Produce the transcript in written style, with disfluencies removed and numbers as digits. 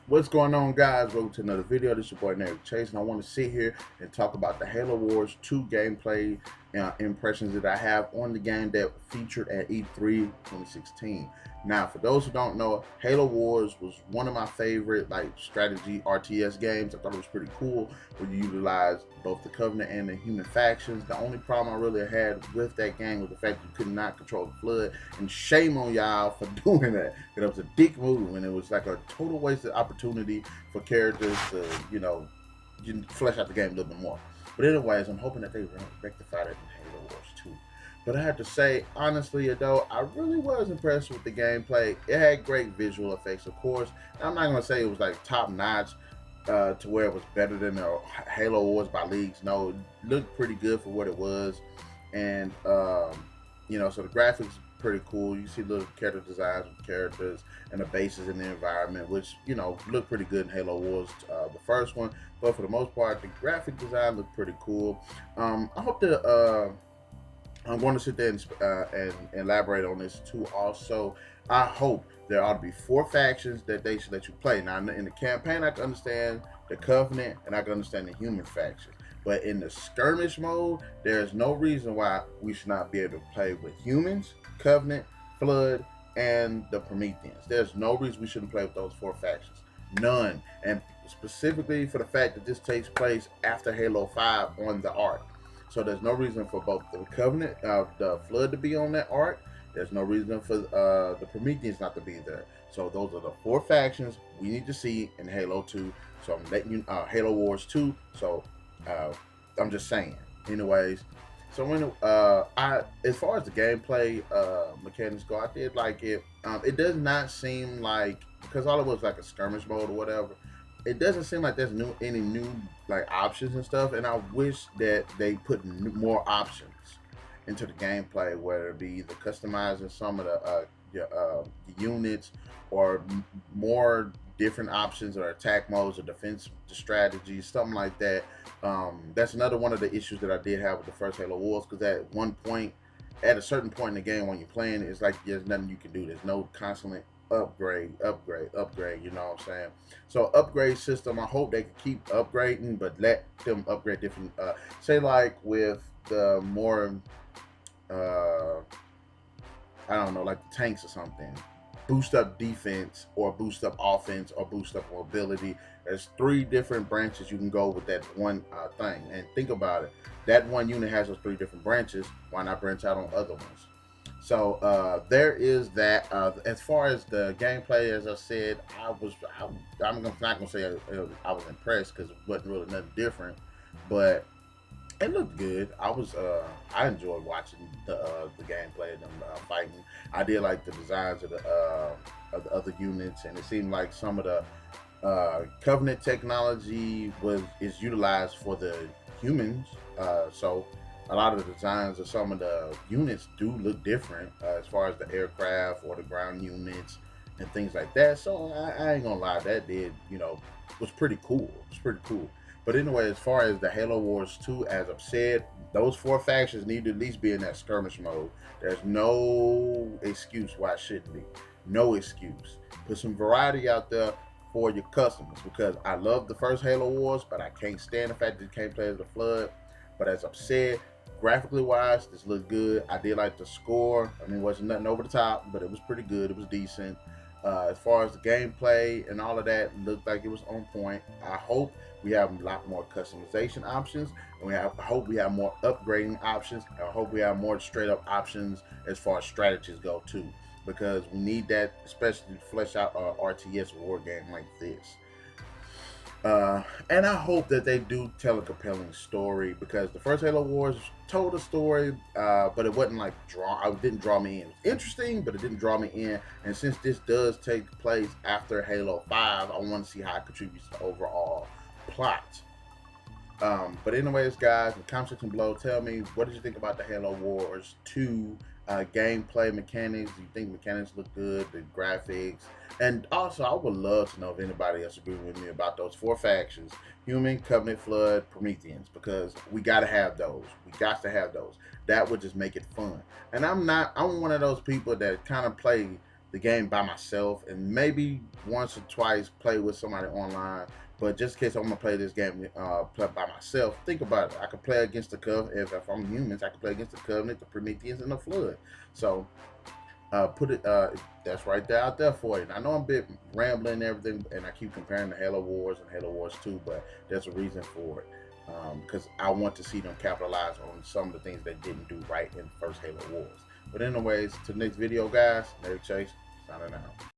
What's going on, guys? Welcome to another video. This is your boy Narik Chase, and I want to sit here and talk about the Halo Wars 2 gameplay impressions that I have on the game that featured at E3 2016. Now, for those who don't know, Halo Wars was one of my favorite strategy RTS games. I thought it was pretty cool where you utilize both the Covenant and the human factions. The only problem I really had with that game was the fact you could not control the Flood, and shame on y'all for doing that. It was a dick move, and it was like a total wasted opportunity for characters to, flesh out the game a little bit more. But anyways, I'm hoping that they rectify it in Halo Wars 2. But I have to say, honestly, though, I really was impressed with the gameplay. It had great visual effects, of course. I'm not going to say it was like top notch to where it was better than the Halo Wars by leagues. No, it looked pretty good for what it was. And, so the graphics pretty cool. You see little character designs of characters and the bases in the environment, which look pretty good in Halo Wars, the first one. But for the most part, the graphic design looked pretty cool. I hope that I'm going to sit there and elaborate on this too. Also, I hope there ought to be 4 factions that they should let you play. Now, in the campaign, I can understand the Covenant and I can understand the human faction. But in the skirmish mode, there is no reason why we should not be able to play with humans, Covenant, Flood, and the Prometheans. There's no reason we shouldn't play with those 4 factions. None. And specifically for the fact that this takes place after Halo 5 on the Ark. So there's no reason for both the Covenant, the Flood to be on that Ark. There's no reason for the Prometheans not to be there. So those are the 4 factions we need to see in Halo 2. So I'm letting you, Halo Wars 2. So I'm just saying. Anyways, so when as far as the gameplay mechanics go, I did like it. It does not seem like, because all it was like a skirmish mode or whatever, it doesn't seem like there's any new options and stuff. And I wish that they put more options into the gameplay, whether it be either customizing some of the units or more different options or attack modes or defense strategies, something like that. That's another one of the issues that I did have with the first Halo Wars, because at a certain point in the game when you're playing, it's like there's nothing you can do. There's no constant upgrade. You know what I'm saying? So upgrade system, I hope they can keep upgrading, but let them upgrade different. Say like with the more, I don't know, like the tanks or something. Boost up defense or boost up offense or boost up mobility. There's 3 different branches you can go with that one thing. And think about it. That one unit has those 3 different branches. Why not branch out on other ones? So there is that. As far as the gameplay, as I said, I'm not gonna say I was impressed, because it wasn't really nothing different, but it looked good. I enjoyed watching the gameplay of them fighting. I did like the designs of the other units, and it seemed like some of the Covenant technology is utilized for the humans. So a lot of the designs of some of the units do look different, as far as the aircraft or the ground units and things like that. So I ain't gonna lie, that was pretty cool. It's pretty cool. But anyway, as far as the Halo Wars 2, as I've said, those 4 factions need to at least be in that skirmish mode. There's no excuse why it shouldn't be. No excuse. Put some variety out there for your customers, because I love the first Halo Wars, but I can't stand the fact that you can't play as the Flood. But as I've said, graphically wise, this looked good. I did like the score. I mean, it wasn't nothing over the top, but it was pretty good. It was decent. As far as the gameplay and all of that, looked like it was on point. I hope we have a lot more customization options, and I hope we have more upgrading options. I hope we have more straight up options as far as strategies go too, because we need that, especially to flesh out a RTS war game like this. And I hope that they do tell a compelling story, because the first Halo Wars told a story, but it wasn't like it didn't draw me in. It was interesting, but it didn't draw me in. And since this does take place after Halo 5, I want to see how it contributes to the overall plot. But anyways, guys, in the comment section below, tell me, what did you think about the Halo Wars 2 gameplay mechanics? Do you think mechanics look good, the graphics? And also, I would love to know if anybody else agree with me about those 4 factions: Human, Covenant, Flood, Prometheans, because we got to have those. We got to have those. That would just make it fun. And I'm one of those people that kind of play the game by myself, and maybe once or twice play with somebody online. But just in case I'm gonna play this game play by myself, think about it. I could play against the Covenant. If I'm humans, I could play against the Covenant, the Prometheans, and the Flood. So put it that's right there out there for you. And I know I'm a bit rambling and everything, and I keep comparing the Halo Wars and Halo Wars 2, but there's a reason for it. Because I want to see them capitalize on some of the things they didn't do right in the first Halo Wars. But anyways, to the next video, guys. Narik Chase, signing out.